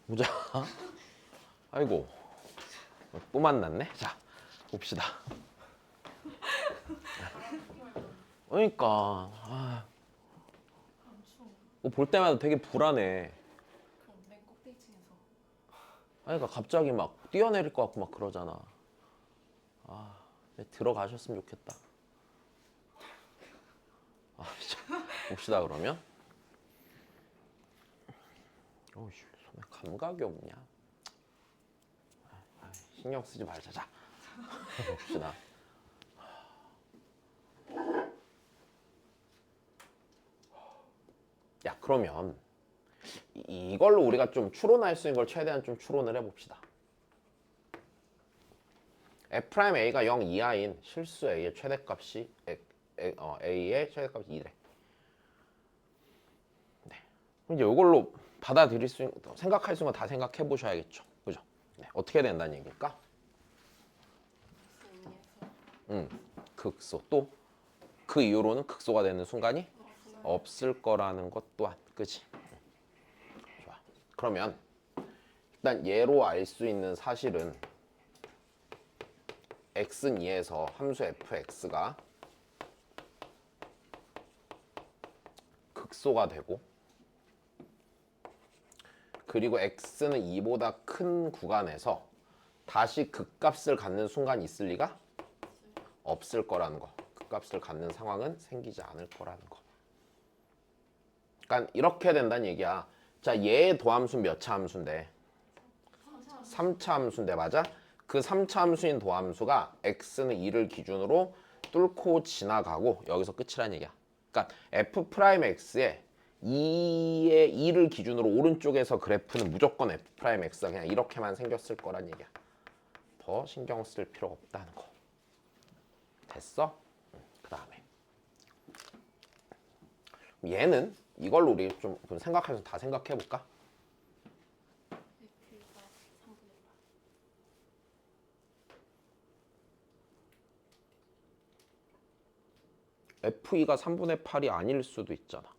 보자. 아이고 또 만났네. 자 봅시다. 그러니까 볼 때마다 되게 불안해. 그럼 맨 꼭대기층에서 아니, 그러니까 갑자기 막 뛰어내릴 것 같고 막 그러잖아. 들어가셨으면 좋겠다. 진짜. 봅시다 그러면. 어이씨, 손에 감각이 없냐. 신경 쓰지 말자. 자 봅시다. 야 그러면 이걸로 우리가 좀 추론할 수 있는 걸 최대한 좀 추론을 해봅시다. F'A가 0 이하인 실수 A의 최대값이 A의 최대값이 2래. 네. 이제 이걸로 받아들일 수 있는, 생각할 수 있는 거 다 생각해 보셔야겠죠. 그죠? 네. 어떻게 된다는 얘기일까? 극소. 또 그 이후로는 극소가 되는 순간이 없을 거라는 것 또한. 그치? 좋아. 그러면 일단 얘로 알 수 있는 사실은 x는 2에서 함수 fx가 극소가 되고, 그리고 x는 2보다 큰 구간에서 다시 극값을 갖는 순간이 있을 리가 없을 거라는 거. 극값을 갖는 상황은 생기지 않을 거라는 거. 그러니까 이렇게 된다는 얘기야. 자, 얘의 도함수는 몇 차 함수인데? 3차 함수인데 맞아? 그 3차 함수인 도함수가 x는 2를 기준으로 뚫고 지나가고 여기서 끝이란 얘기야. 그러니까 f'x에 2의 2를 기준으로 오른쪽에서 그래프는 무조건 f'x가 그냥 이렇게만 생겼을 거란 얘기야. 더 신경 쓸 필요가 없다는 거. 됐어? 그 다음에 얘는 이걸로 우리 좀 생각해서 다 생각해 볼까? F가 3분의 8이 아닐 수도 있잖아.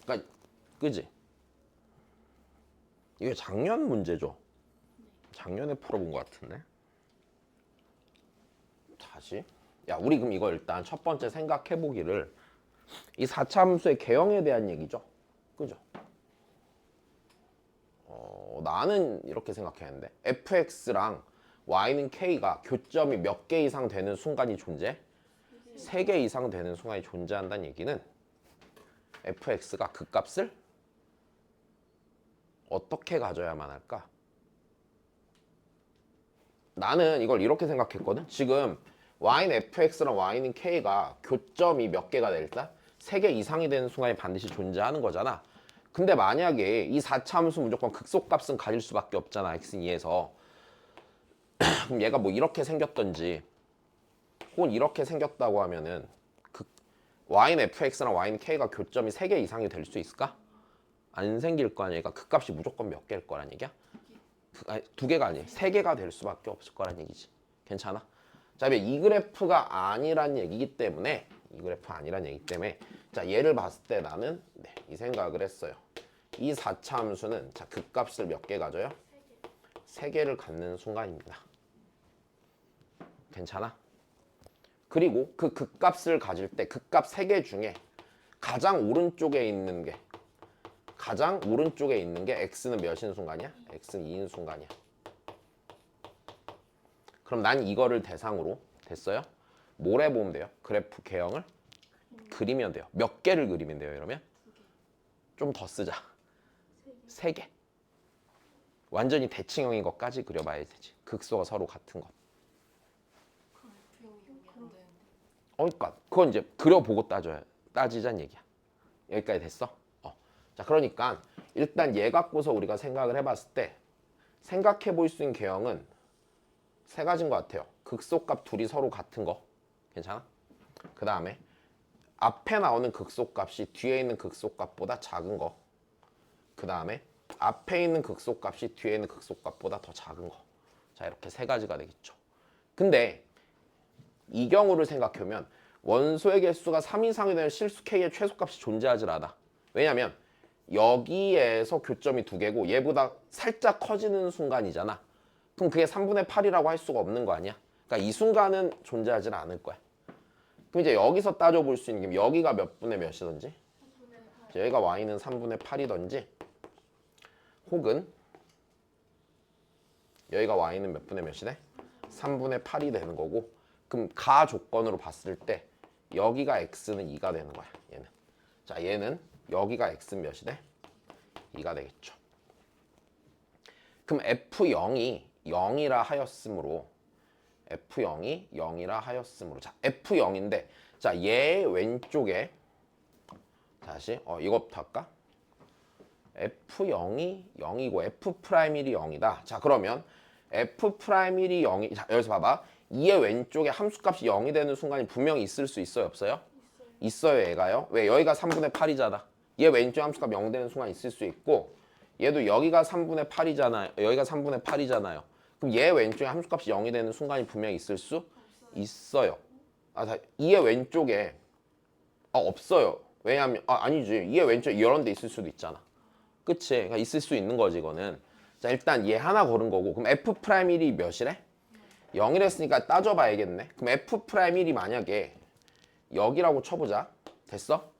그러니까 그지? 이게 작년 문제죠. 작년에 풀어본 것 같은데. 다시. 야, 우리 그럼 이거 일단 첫 번째 생각해 보기를 이 4차 함수의 개형에 대한 얘기죠. 그죠? 나는 이렇게 생각했는데 fx랑 y는 k가 교점이 몇 개 이상 되는 순간이 존재해? 3개 이상 되는 순간이 존재한다는 얘기는 fx가 그 값을 어떻게 가져야만 할까? 나는 이걸 이렇게 생각했거든. 지금 y는 fx랑 y는 k가 교점이 몇 개가 될까? 3개 이상이 되는 순간이 반드시 존재하는 거잖아. 근데 만약에 이 4차 함수 무조건 극소값은 가질 수밖에 없잖아. x는 2에서. 그럼 얘가 뭐 이렇게 생겼던지 혹은 이렇게 생겼다고 하면은 y는 fx랑 y는 k가 교점이 3개 이상이 될 수 있을까? 안 생길 거 아니야. 그러니까 그 값이 무조건 몇 개일 거란 얘기야? 아니, 2개가 아니에요. 3개가 될 수밖에 없을 거란 얘기지. 괜찮아? 자, 이 그래프가 아니란 얘기기 때문에 자, 얘를 봤을 때 나는 이 생각을 했어요. 이 4차 함수는 자, 그 값을 몇 개 가져요? 3개를 갖는 순간입니다. 괜찮아? 그리고 그 극값을 가질 때 극값 3개 중에 가장 오른쪽에 있는 게 x는 몇인 순간이야? x는 2인 순간이야. 그럼 난 이거를 대상으로 됐어요? 뭘 해보면 돼요? 그래프 개형을 그리면 돼요. 몇 개를 그리면 돼요, 이러면? 좀 더 쓰자. 3개. 완전히 대칭형인 것까지 그려봐야 되지. 극소가 서로 같은 것. 그러니까 그건 이제 그려보고 따지자는 얘기야. 여기까지 됐어? 자, 그러니까 일단 얘 갖고서 우리가 생각을 해봤을 때 생각해 볼 수 있는 개형은 3가지인 것 같아요. 극소값 둘이 서로 같은 거. 괜찮아? 그 다음에 앞에 나오는 극소값이 뒤에 있는 극소값보다 작은 거. 그 다음에 앞에 있는 극소값이 뒤에 있는 극소값보다 더 작은 거. 자, 이렇게 3가지가 되겠죠. 근데 이 경우를 생각해보면 원소의 개수가 3 이상이 되는 실수 K의 최소값이 존재하지 않아. 왜냐면 여기에서 교점이 2개고 얘보다 살짝 커지는 순간이잖아. 그럼 그게 3분의 8이라고 할 수가 없는 거 아니야? 그러니까 이 순간은 존재하지 않을 거야. 그럼 이제 여기서 따져볼 수 있는 게 여기가 몇 분의 몇이든지 여기가 y는 3분의 8이든지 혹은 여기가 y는 몇 분의 몇이네? 3분의 8이 되는 거고 그럼 가 조건으로 봤을 때 여기가 x는 2가 되는 거야. 얘는. 자, 얘는 여기가 x는 몇이 돼? 2가 되겠죠. 그럼 F0이 0이라 하였으므로 F0이 0이라 하였으므로 자, F0인데 자, 얘 왼쪽에 다시 이것부터 할까? F0이 0이고 F'1이 0이다. 자, 그러면 F'1이 0이 자, 여기서 봐봐. 2의 왼쪽에 함수값이 0이 되는 순간이 분명히 있을 수 있어요, 없어요? 있어요, 얘가요. 왜? 여기가 3분의 8이잖아. 얘 왼쪽 함수값 0 되는 순간 있을 수 있고 얘도 여기가 3분의 8이잖아요. 여기가 3분의 8이잖아요. 그럼 얘 왼쪽에 함수값이 0이 되는 순간이 분명히 있을 수 있어요. 아, 2의 왼쪽에 없어요. 왜냐하면 아니지. 2의 왼쪽에 이런 데 있을 수도 있잖아. 그치? 그러니까 있을 수 있는 거지, 이거는. 자, 일단 얘 하나 고른 거고 그럼 F'1이 몇이래? 0이랬으니까 따져봐야겠네. 그럼 F'1이 만약에 여기라고 쳐보자. 됐어?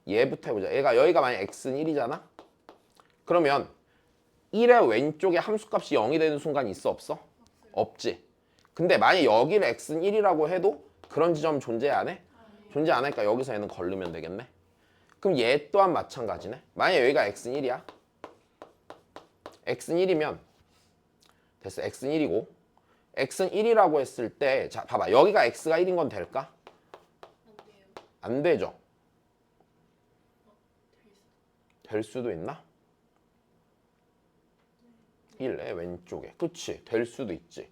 얘부터 해보자. 얘가 여기가 만약 x는 1이잖아? 그러면 1의 왼쪽에 함수값이 0이 되는 순간이 있어, 없어? 없지. 근데 만약 여기를 x는 1이라고 해도 그런 지점 존재 안 해? 존재 안 하니까 여기서 얘는 걸르면 되겠네. 그럼 얘 또한 마찬가지네. 만약 여기가 x는 1이야. x는 1이면 됐어. x는 1이고 x는 1이라고 했을 때 자, 봐봐. 여기가 x가 1인 건 될까? 안 되죠. 될 수도 있나? 1의 왼쪽에. 그치. 될 수도 있지.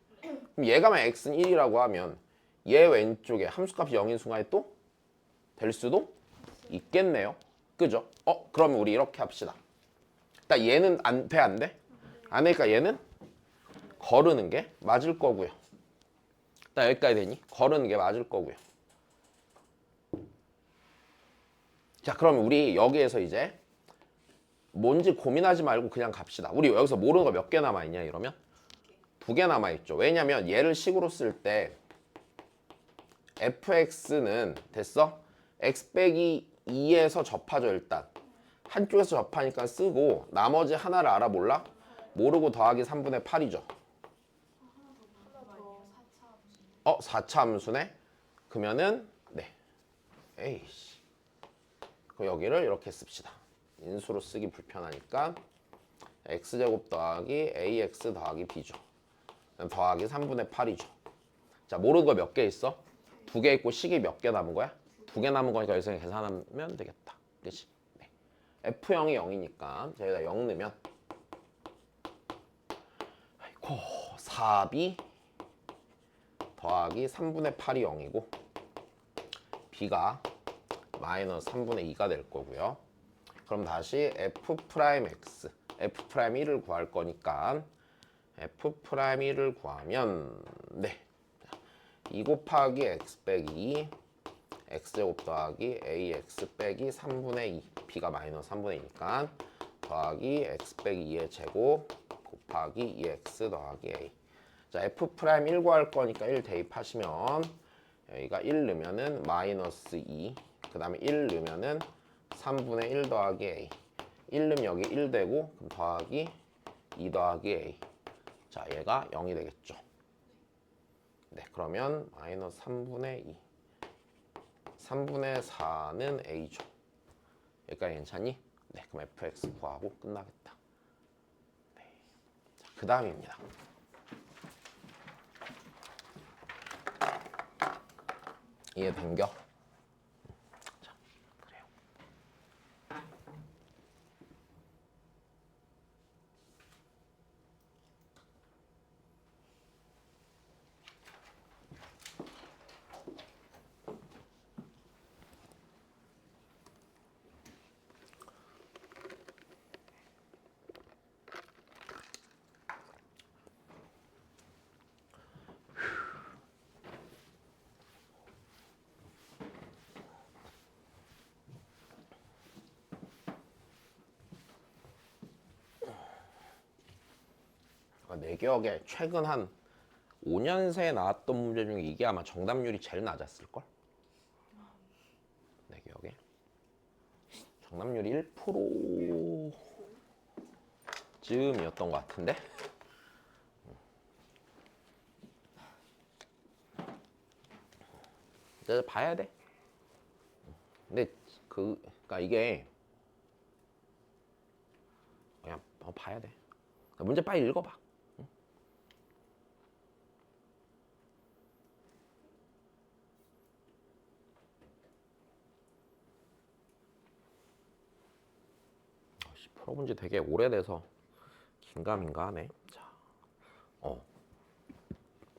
그럼 얘가 만약 x는 1이라고 하면 얘 왼쪽에 함수값이 0인 순간에 또 될 수도 있겠네요. 그죠? 그러면 우리 이렇게 합시다. 일단 얘는 안 돼, 안 돼? 안 되니까 얘는 거르는 게 맞을 거고요. 일단 여기까지 되니? 거르는 게 맞을 거고요. 자, 그러면 우리 여기에서 이제 뭔지 고민하지 말고 그냥 갑시다. 우리 여기서 모르는 거 몇 개 남아있냐 이러면? 2개 남아있죠. 왜냐면 얘를 식으로 쓸 때 fx는 됐어? x 빼기 2에서 접하죠 일단. 한쪽에서 접하니까 쓰고 나머지 하나를 알아 몰라? 모르고 더하기 3분의 8이죠. 4차 함수네? 그러면은 네. 에이씨. 그럼 여기를 이렇게 씁시다. 인수로 쓰기 불편하니까 x제곱 더하기 ax 더하기 b죠. 더하기 3분의 8이죠. 자, 모르는 거 몇 개 있어? 2개 있고 식이 몇 개 남은 거야? 2개 남은 거니까 여기서 계산하면 되겠다. 그치? 네. F0이 0이니까 여기다 0 넣으면 아이고 4b 더하기 3분의 8이 0이고 b가 마이너스 3분의 2가 될 거고요. 그럼 다시 F'X, F'1을 구할 거니까 F'1을 구하면 네. 2 곱하기 x 빼기 x제곱 더하기 ax 빼기 3분의 2 b가 마이너스 3분의 2니까 더하기 x 빼기 2의 제곱 곱하기 2x 더하기 a. 자, F'1 구할 거니까 1 대입하시면 여기가 1 넣으면은 마이너스 2, 그 다음에 1 넣으면은 3분의 1 더하기 a. 1 넣으면 여기 1 되고 그럼 더하기 2 더하기 a. 자, 얘가 0이 되겠죠. 네, 그러면 마이너스 3분의 2. 3분의 4는 a죠. 여기까지 괜찮니? 네, 그럼 fx 구하고 끝나겠다. 네. 자, 그 다음입니다. 이해된겨? 자, 그래요. 내 기억에 최근 한 5년 새에 나왔던 문제 중에 이게 아마 정답률이 제일 낮았을걸? 내 기억에 정답률이 1%쯤이었던 것 같은데? 이제 봐야 돼. 근데 그러니까 이게 그냥 봐야 돼. 문제 빨리 읽어봐. 풀어 문제 되게 오래돼서 긴가민가 하네. 자,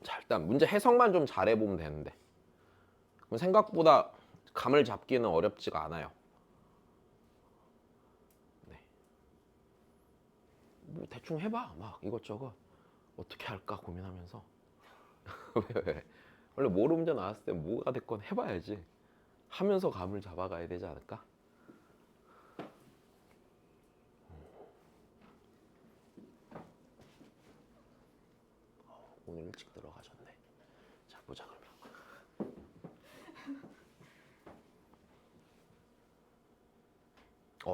자 일단 문제 해석만 좀 잘해보면 되는데 그럼 생각보다 감을 잡기는 어렵지가 않아요. 네. 뭐 대충 해봐. 막 이것저것 어떻게 할까 고민하면서 왜? 원래 모르는 문제 나왔을 때 뭐가 됐건 해봐야지. 하면서 감을 잡아가야 되지 않을까? 오늘 일찍 들어가셨네. 자 보자 그러면.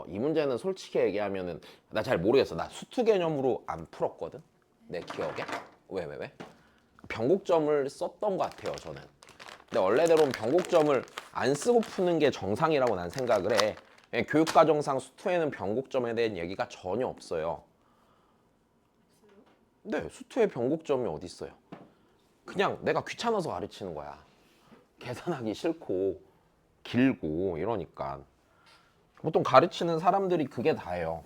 이 문제는 솔직히 얘기하면은 나 잘 모르겠어. 나 수투 개념으로 안 풀었거든. 내 기억에. 왜? 변곡점을 썼던 것 같아요 저는. 근데 원래대로는 변곡점을 안 쓰고 푸는 게 정상이라고 난 생각을 해. 교육과정상 수투에는 변곡점에 대한 얘기가 전혀 없어요. 네, 수투에 변곡점이 어디 있어요? 그냥 내가 귀찮아서 가르치는 거야. 계산하기 싫고 길고 이러니까. 보통 가르치는 사람들이 그게 다예요.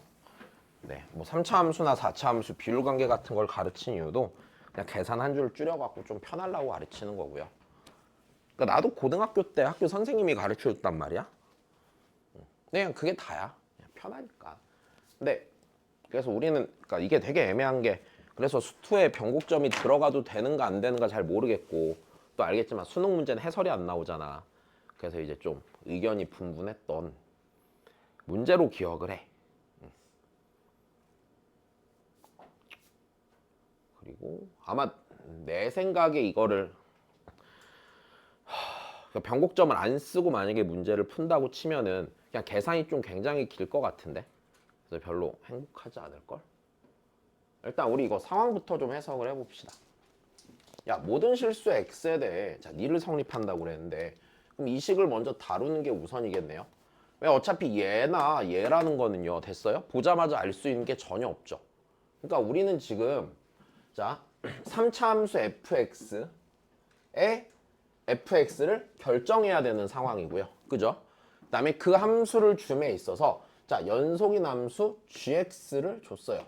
네, 뭐 3차 함수나 4차 함수 비율 관계 같은 걸 가르친 이유도 그냥 계산 한 줄 줄여갖고 좀 편하려고 가르치는 거고요. 그러니까 나도 고등학교 때 학교 선생님이 가르쳐줬단 말이야. 그냥 그게 다야. 그냥 편하니까. 근데 그래서 우리는 그러니까 이게 되게 애매한 게 그래서 수투에 변곡점이 들어가도 되는가 안 되는가 잘 모르겠고 또 알겠지만 수능 문제는 해설이 안 나오잖아. 그래서 이제 좀 의견이 분분했던 문제로 기억을 해. 그리고 아마 내 생각에 이거를 변곡점을 안 쓰고 만약에 문제를 푼다고 치면은 그냥 계산이 좀 굉장히 길 것 같은데 그래서 별로 행복하지 않을걸? 일단 우리 이거 상황부터 좀 해석을 해봅시다. 야, 모든 실수 x에 대해 자, 니를 성립한다고 그랬는데 그럼 이 식을 먼저 다루는 게 우선이겠네요. 왜 어차피 얘나 얘라는 거는요. 됐어요? 보자마자 알 수 있는 게 전혀 없죠. 그러니까 우리는 지금 자 3차 함수 fx에 fx를 결정해야 되는 상황이고요. 그죠? 그 다음에 그 함수를 줌에 있어서 자 연속인 함수 gx를 줬어요.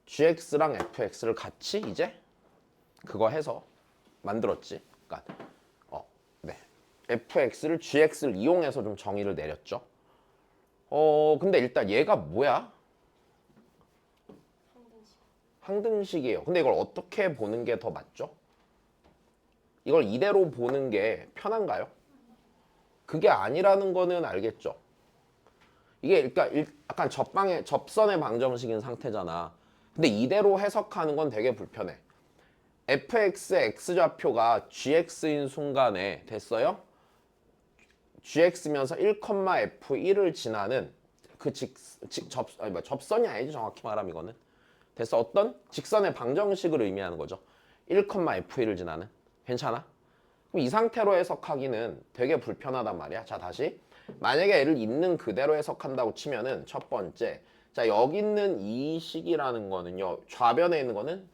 gx랑 fx를 같이 이제 그거 해서 만들었지. 그러니까 네. fx를 gx를 이용해서 좀 정의를 내렸죠. 근데 일단 얘가 뭐야? 항등식이에요. 근데 이걸 어떻게 보는 게 더 맞죠? 이걸 이대로 보는 게 편한가요? 그게 아니라는 거는 알겠죠? 이게 그러니까 약간 접선의 방정식인 상태잖아. 근데 이대로 해석하는 건 되게 불편해. fx의 x좌표가 gx인 순간에 됐어요? gx면서 1,f1을 지나는 그 접선이 아니지 정확히 말하면 이거는 됐어 어떤 직선의 방정식을 의미하는 거죠. 1,f1을 지나는 괜찮아? 그럼 이 상태로 해석하기는 되게 불편하단 말이야. 자 다시 만약에 얘를 있는 그대로 해석한다고 치면은 첫 번째 자 여기 있는 이 식이라는 거는요 좌변에 있는 거는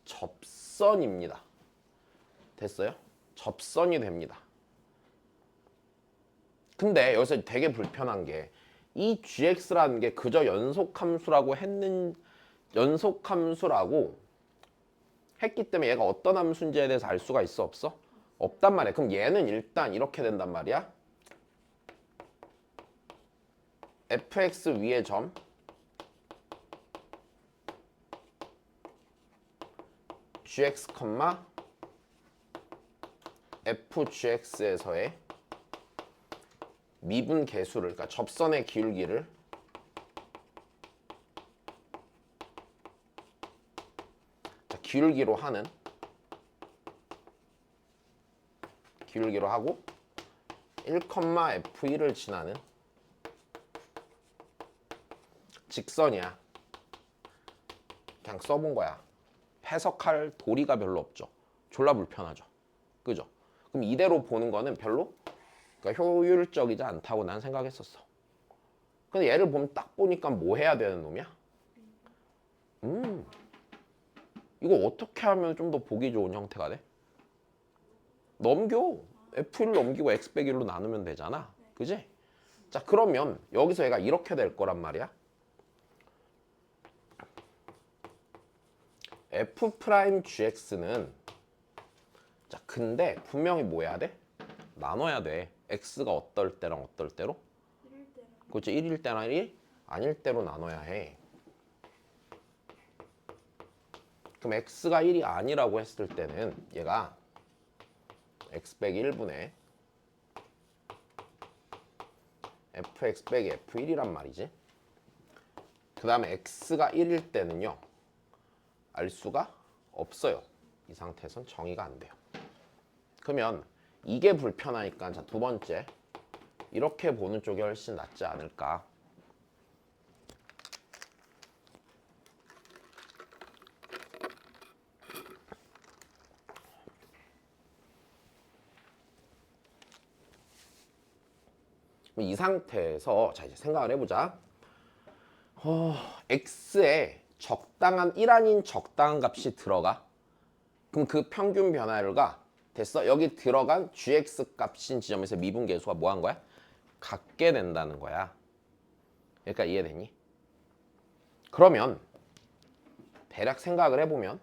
접선입니다. 됐어요? 접선이 됩니다. 근데 여기서 되게 불편한 게 이 gx라는 게 그저 연속함수라고 했기 때문에 얘가 어떤 함수인지에 대해서 알 수가 있어 없어? 없단 말이야. 그럼 얘는 일단 이렇게 된단 말이야. fx 위의 점 gx, fgx에서의 미분 계수를 그러니까 접선의 기울기를 기울기로 하고 1,f1을 지나는 직선이야. 그냥 써본 거야. 해석할 도리가 별로 없죠. 졸라 불편하죠. 그죠? 그럼 이대로 보는 거는 별로 그러니까 효율적이지 않다고 난 생각했었어. 근데 얘를 보면 딱 보니까 뭐 해야 되는 놈이야? 이거 어떻게 하면 좀 더 보기 좋은 형태가 돼? 넘겨. F1을 넘기고 X 빼기 1로 나누면 되잖아. 그지? 자, 그러면 여기서 얘가 이렇게 될 거란 말이야. F'GX는 자, 근데 분명히 뭐 해야 돼? 나눠야 돼. X가 어떨 때랑 어떨 때로? 그렇지. 1일 때랑 1, 아닐 때로 나눠야 해. 그럼 X가 1이 아니라고 했을 때는 얘가 X 빼기 1분의 Fx 빼기 F1이란 말이지. 그 다음에 X가 1일 때는요. 알 수가 없어요. 이 상태에선 정의가 안 돼요. 그러면 이게 불편하니까 자, 두 번째 이렇게 보는 쪽이 훨씬 낫지 않을까. 이 상태에서 자, 이제 생각을 해보자. X에 적당한 1 아닌 적당한 값이 들어가. 그럼 그 평균 변화율가 됐어. 여기 들어간 GX 값인 지점에서 미분계수가 뭐 한 거야? 같게 된다는 거야. 그러니까 이해되니? 그러면 대략 생각을 해보면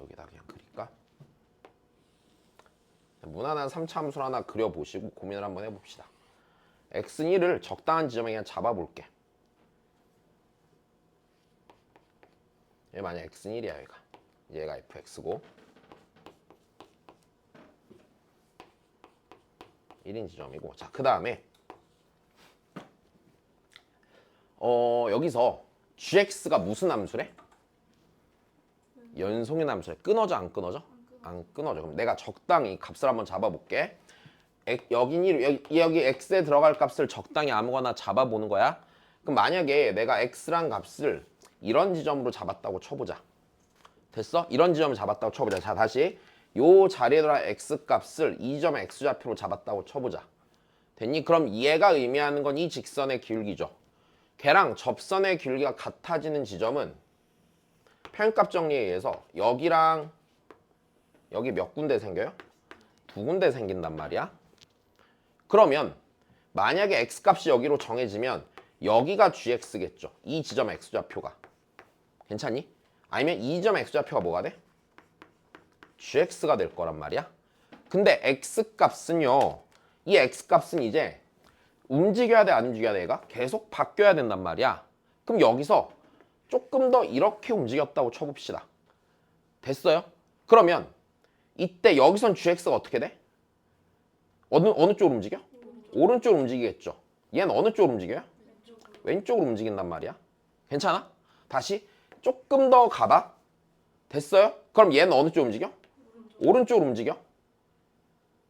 여기다 그냥 그릴까? 무난한 3차 함수를 하나 그려보시고 고민을 한번 해봅시다. X는 1을 적당한 지점에 그냥 잡아볼게. 얘 만약 X는 1이야 얘가 fx고 1인 지점이고 자, 그 다음에 여기서 gx가 무슨 함수래? 연속인 함수래. 끊어져 안 끊어져? 안 끊어져. 그럼 내가 적당히 값을 한번 잡아볼게. 여기 x에 들어갈 값을 적당히 아무거나 잡아보는 거야. 그럼 만약에 내가 x란 값을 이런 지점으로 잡았다고 쳐보자. 됐어? 이런 지점을 잡았다고 쳐보자. 자, 다시 요 자리에 들어갈 x 값을 이 지점의 x좌표로 잡았다고 쳐보자. 됐니? 그럼 얘가 의미하는 건 이 직선의 기울기죠. 걔랑 접선의 기울기가 같아지는 지점은 평균값 정리에 의해서 여기랑 여기 몇 군데 생겨요? 두 군데 생긴단 말이야. 그러면 만약에 x값이 여기로 정해지면 여기가 gx겠죠. 이 지점의 x좌표가. 괜찮니? 아니면 이 지점의 x좌표가 뭐가 돼? gx가 될 거란 말이야. 근데 x값은요. 이 x값은 이제 움직여야 돼, 안 움직여야 돼? 얘가? 계속 바뀌어야 된단 말이야. 그럼 여기서 조금 더 이렇게 움직였다고 쳐봅시다. 됐어요? 그러면 이때 여기선 gx가 어떻게 돼? 어느 쪽으로 움직여? 오른쪽으로 움직이겠죠. 얘는 어느 쪽으로 움직여요? 왼쪽으로 움직인단 말이야. 괜찮아? 다시 조금 더 가봐. 됐어요? 그럼 얘는 어느 쪽으로 움직여? 오른쪽으로 움직여.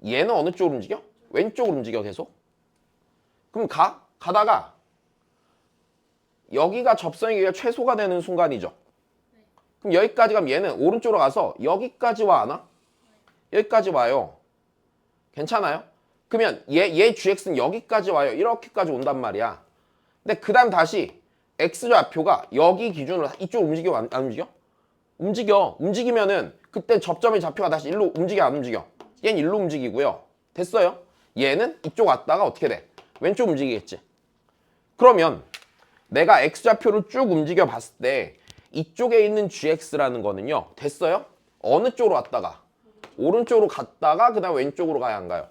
얘는 어느 쪽으로 움직여? 왼쪽으로 움직여 계속. 그럼 가다가 여기가 접선의 길이가 최소가 되는 순간이죠. 그럼 여기까지 가면 얘는 오른쪽으로 가서 여기까지 와, 안 와? 여기까지 와요. 괜찮아요? 그러면 얘 gx는 여기까지 와요. 이렇게까지 온단 말이야. 근데 그 다음 다시 x좌표가 여기 기준으로 이쪽으로 움직여, 안 움직여? 움직여. 움직이면은 그때 접점의 좌표가 다시 일로 움직여, 안 움직여? 얘는 일로 움직이고요. 됐어요? 얘는 이쪽 왔다가 어떻게 돼? 왼쪽 움직이겠지. 그러면 내가 x좌표를 쭉 움직여 봤을 때 이쪽에 있는 gx라는 거는요. 됐어요? 어느 쪽으로 왔다가? 오른쪽으로 갔다가 그 다음 왼쪽으로 가야 안 가요?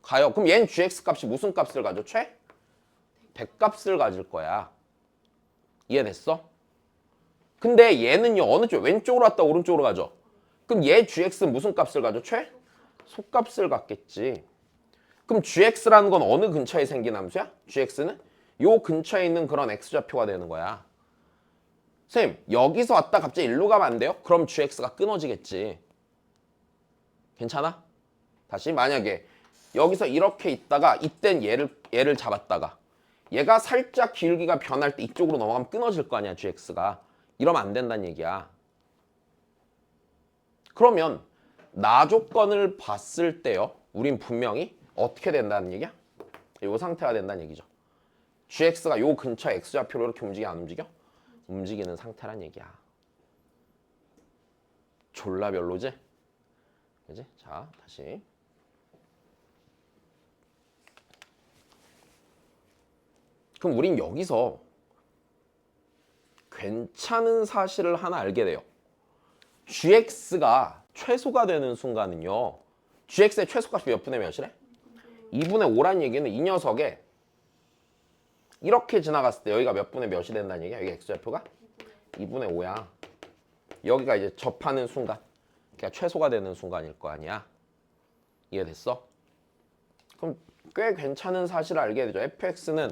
가요. 그럼 얘는 gx 값이 무슨 값을 가져? 100값을 가질 거야. 이해됐어? 근데 얘는요. 어느 쪽? 왼쪽으로 왔다 오른쪽으로 가죠? 그럼 얘 gx는 무슨 값을 가져? 소값을 갖겠지. 그럼 gx라는 건 어느 근처에 생긴 함수야? gx는 요 근처에 있는 그런 x좌표가 되는 거야. 선생님 여기서 왔다 갑자기 일로 가면 안 돼요? 그럼 gx가 끊어지겠지. 괜찮아? 다시 만약에 여기서 이렇게 있다가 이땐 얘를 잡았다가 얘가 살짝 기울기가 변할 때 이쪽으로 넘어가면 끊어질 거 아니야 gx가. 이러면 안 된다는 얘기야. 그러면 나 조건을 봤을 때요 우린 분명히 어떻게 된다는 얘기야? 이 상태가 된다는 얘기죠. gx가 요 근처 x좌표로 이렇게 움직여 안 움직여? 움직이는 상태란 얘기야. 졸라 별로지? 그지? 자 다시 그럼 우린 여기서 괜찮은 사실을 하나 알게 돼요. gx가 최소가 되는 순간은요 gx의 최소값이 몇 분의 몇이래? 2분의 5란 얘기는 이 녀석에 이렇게 지나갔을 때 여기가 몇 분의 몇이 된다는 얘기야? 여기 x좌표가? 2분의 5야. 여기가 이제 접하는 순간 그러니까 최소가 되는 순간일 거 아니야. 이해됐어? 그럼 꽤 괜찮은 사실을 알게 되죠. fx는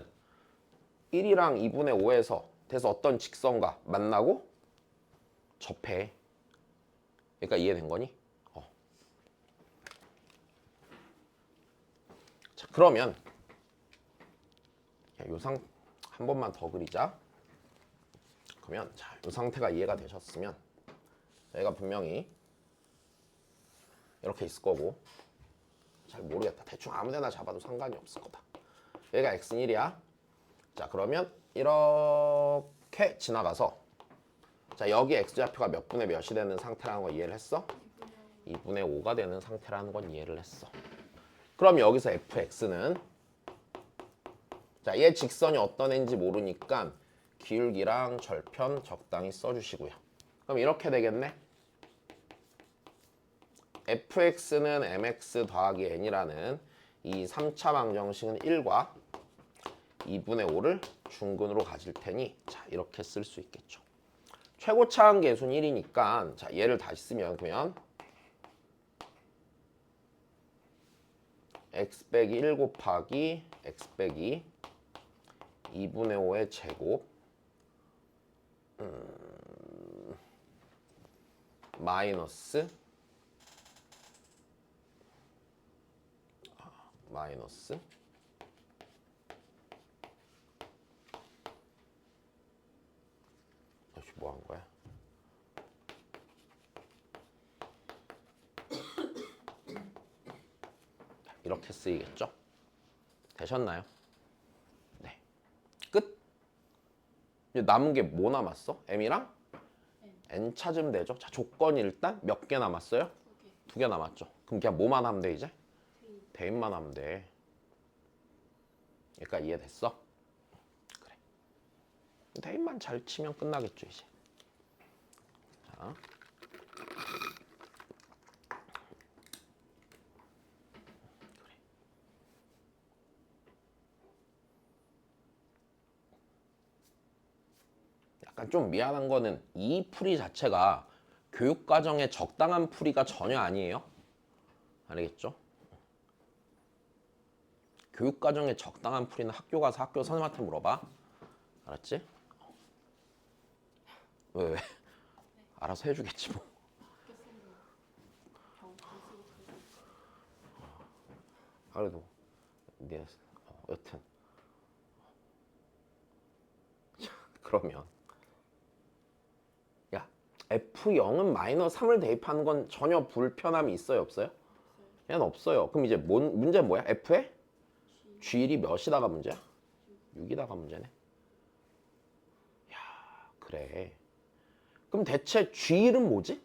1이랑 2분의 5에서 돼서 어떤 직선과 만나고 접해. 그러니까 이해된 거니? 자, 그러면 요상 한 번만 더 그리자. 그러면 자, 이 상태가 이해가 되셨으면 얘가 분명히 이렇게 있을 거고 잘 모르겠다. 대충 아무 데나 잡아도 상관이 없을 거다. 얘가 x는 1이야. 자 그러면 이렇게 지나가서 자 여기 x좌표가 몇 분의 몇이 되는 상태라는 걸 이해를 했어? 2분의 5가 되는 상태라는 건 이해를 했어. 그럼 여기서 fx는 자 얘 직선이 어떤 애인지 모르니까 기울기랑 절편 적당히 써주시고요. 그럼 이렇게 되겠네. fx는 mx 더하기 n이라는 이 3차 방정식은 1과 2분의 5를 중근으로 가질 테니 자 이렇게 쓸 수 있겠죠. 최고차항 계수는 1이니까 자 얘를 다시 쓰면 그러면 x 빼기 1 곱하기 x 빼기 2분의 5의 제곱 마이너스 뭐 한 거야? 이렇게 쓰이겠죠? 되셨나요? 네. 끝. 이제 남은 게 뭐 남았어? m이랑 n 찾으면 되죠. 자, 조건이 일단 몇 개 남았어요? 2개 남았죠. 그럼 그냥 뭐만 하면 돼 이제? 대입만 하면 돼. 그러니까 이해됐어? 그래. 대입만 잘 치면 끝나겠죠 이제. 자. 약간 좀 미안한 거는 이 풀이 자체가 교육과정의 적당한 풀이가 전혀 아니에요. 알겠죠? 교육과정의 적당한 풀이는 학교 가서 학교 선생님한테 물어봐. 알았지? 왜? 알아서 해주겠지 뭐. 그래도 네, 여튼 그러면 야 F0은 마이너스 3을 대입하는 건 전혀 불편함이 있어요 없어요? 얘는 없어요. 그럼 이제 문제는 뭐야? F에 G1이 몇이다가 문제야? 6이다가 문제네. 야 그래. 그럼 대체 G1은 뭐지?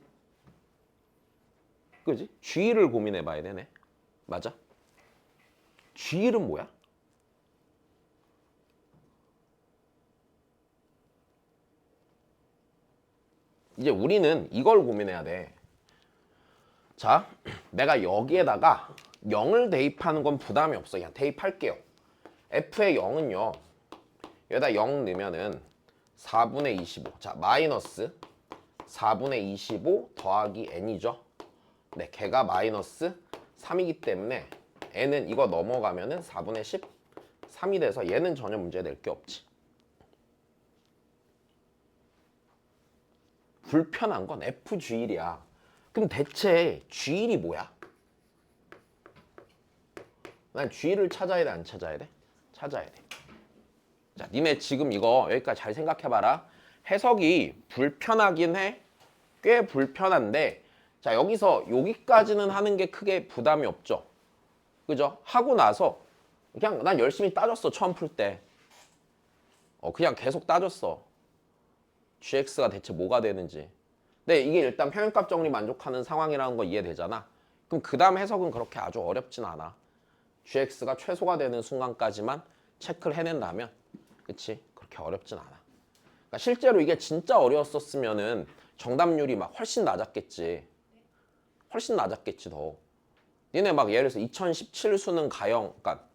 그지? G1을 고민해 봐야 되네. 맞아? G1은 뭐야? 이제 우리는 이걸 고민해야 돼. 자, 내가 여기에다가 0을 대입하는 건 부담이 없어. 그냥 대입할게요. F의 0은요. 여기다 0 넣으면은 4분의 25. 자, 마이너스 4분의 25 더하기 n이죠. 네, 걔가 마이너스 3이기 때문에 n은 이거 넘어가면은 4분의 13이 돼서 얘는 전혀 문제 될 게 없지. 불편한 건 FG1이야. 그럼 대체 G1이 뭐야? 난 G1을 찾아야 돼, 안 찾아야 돼? 찾아야 돼. 자, 니네 지금 이거 여기까지 잘 생각해봐라. 해석이 불편하긴 해. 꽤 불편한데, 자, 여기까지는 하는 게 크게 부담이 없죠. 그죠? 하고 나서 그냥 난 열심히 따졌어, 처음 풀 때. 그냥 계속 따졌어. GX가 대체 뭐가 되는지. 근데 이게 일단 평행값 정리 만족하는 상황이라는 거 이해되잖아. 그럼 그 다음 해석은 그렇게 아주 어렵진 않아. GX가 최소가 되는 순간까지만 체크를 해낸다면, 그치? 그렇게 어렵진 않아. 그러니까 실제로 이게 진짜 어려웠었으면은 정답률이 막 훨씬 낮았겠지. 훨씬 낮았겠지 더. 얘네 막 예를 들어서 2017 수능 가형, 그러니까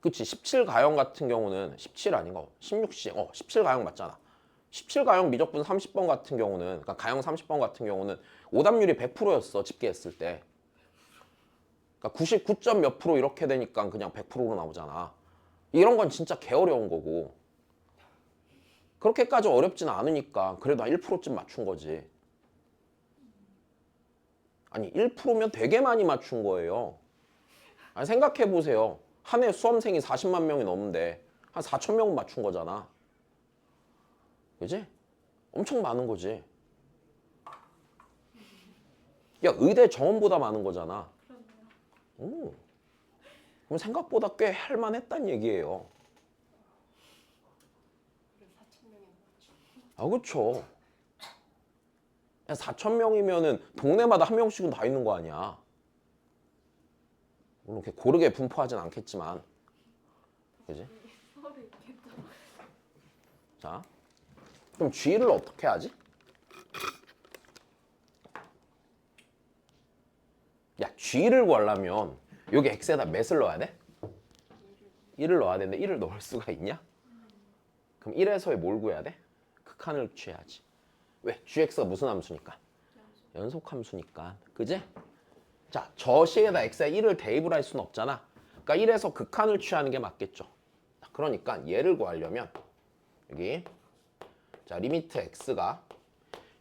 그치, 17 가형 같은 경우는 17 아닌가? 16시, 17 가형 맞잖아. 17 가형 미적분 30번 같은 경우는, 그러니까 가형 30번 같은 경우는 오답률이 100%였어, 집계했을 때. 그러니까 99점 몇 프로 이렇게 되니까 그냥 100%로 나오잖아. 이런 건 진짜 개어려운 거고. 그렇게까지 어렵진 않으니까 그래도 1%쯤 맞춘 거지. 아니 1%면 되게 많이 맞춘 거예요. 아니 생각해 보세요. 한 해 수험생이 40만 명이 넘는데 한 4천 명은 맞춘 거잖아. 그지? 엄청 많은 거지. 야, 의대 정원보다 많은 거잖아. 그렇네요. 그럼 생각보다 꽤 할만했단 얘기예요. 그래 4천 명이 넘었죠. 아, 그쵸. 4천 명이면은 동네마다 한 명씩은 다 있는 거 아니야. 물론 이렇게 고르게 분포하진 않겠지만. 그지? 서울에 있겠죠. 자, 그럼 G를 어떻게 하지? 야, G를 구하려면 여기 X에다 몇을 넣어야 돼? 1을 넣어야 되는데 1을 넣을 수가 있냐? 그럼 1에서의 뭘 구해야 돼? 극한을 취해야지. 왜? GX가 무슨 함수니까? 연속함수니까. 그지? 자, 저 시에다 X에 1을 대입을 할 수는 없잖아. 그러니까 1에서 극한을 취하는 게 맞겠죠. 그러니까 얘를 구하려면 여기 자 리미트 X가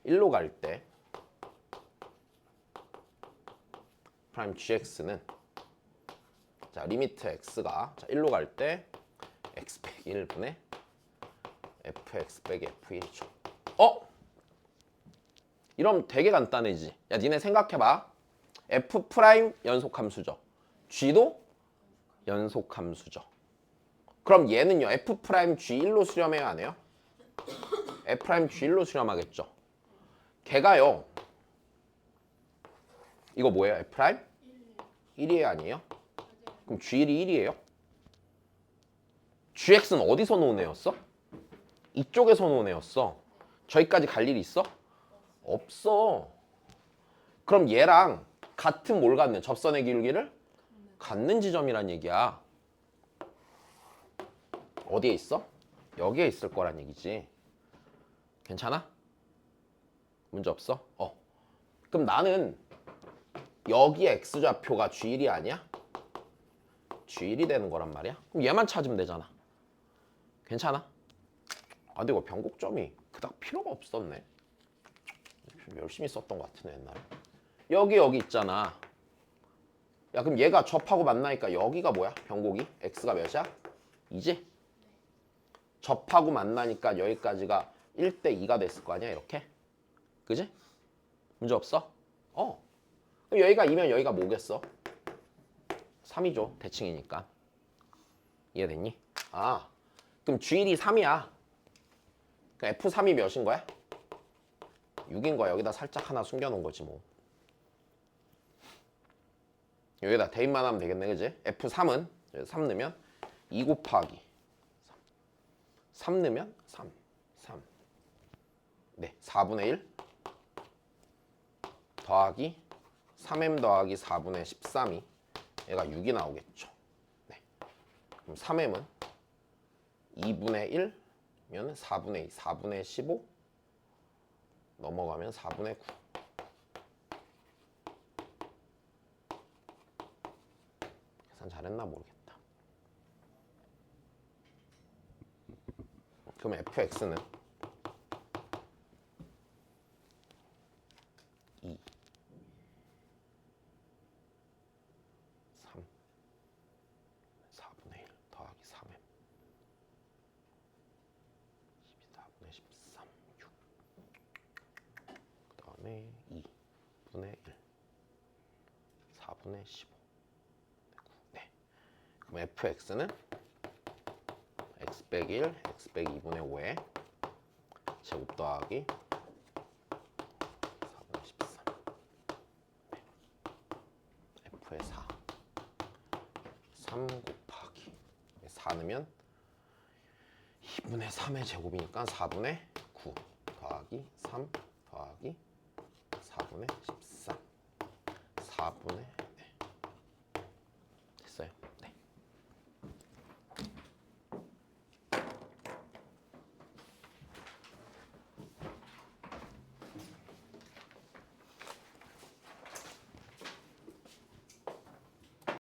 1로 갈 때 프라임 GX는 자 리미트 X가 자 1로 갈 때 X 빼기 1분의 FX 빼기 F1이죠. 이러면 되게 간단해지. 야, 니네 생각해봐. F 프라임 연속함수죠. G도 연속함수죠. 그럼 얘는요. F 프라임 G1로 수렴해야 안 해요? F 프라임 G1로 수렴하겠죠. 걔가요. 이거 뭐예요? F 프라임? 1이에요, 아니에요? 그럼 G1이 1이에요? GX는 어디서 놓은 애였어? 이쪽에서 놓은 애였어. 저기까지 갈 일이 있어? 없어. 그럼 얘랑 같은 뭘 갖는? 접선의 기울기를 갖는 지점이란 얘기야. 어디에 있어? 여기에 있을 거란 얘기지. 괜찮아? 문제 없어? 그럼 나는 여기 X좌표가 G1이 아니야? G1이 되는 거란 말이야? 그럼 얘만 찾으면 되잖아. 괜찮아? 아, 근데 이거 변곡점이 그닥 필요가 없었네. 좀 열심히 썼던 것 같은데 옛날에. 여기 있잖아. 야, 그럼 얘가 접하고 만나니까 여기가 뭐야? 변곡이? X가 몇이야? 2지? 접하고 만나니까 여기까지가 1대 2가 됐을 거 아니야, 이렇게? 그지? 문제 없어? 그럼 여기가 2면 여기가 뭐겠어? 3이죠, 대칭이니까. 이해됐니? 그럼 G1이 3이야. 그럼 F3이 몇인 거야? 6인 거야. 여기다 살짝 하나 숨겨놓은 거지 뭐. 여기다 대입만 하면 되겠네, 그지? F3은 3 넣으면 2 곱하기 3 넣으면 3 네, 4분의 1 더하기 3m 더하기 4분의 13이 얘가 6이 나오겠죠. 네. 그럼 3m은 2분의 1면 4분의 2, 4분의 15 넘어가면 4분의 9. 계산 잘했나 모르겠다. 그럼 fx는 4분의 15. 네. 그럼 fx는 x 빼기 1, x 빼기 2분의 5에 제곱 더하기 4분의 13. 네. f의 4. 3 곱하기 4 넣으면 2분의 3의 제곱이니까 4분의 9 더하기 3 더하기 4분의 13. 4분의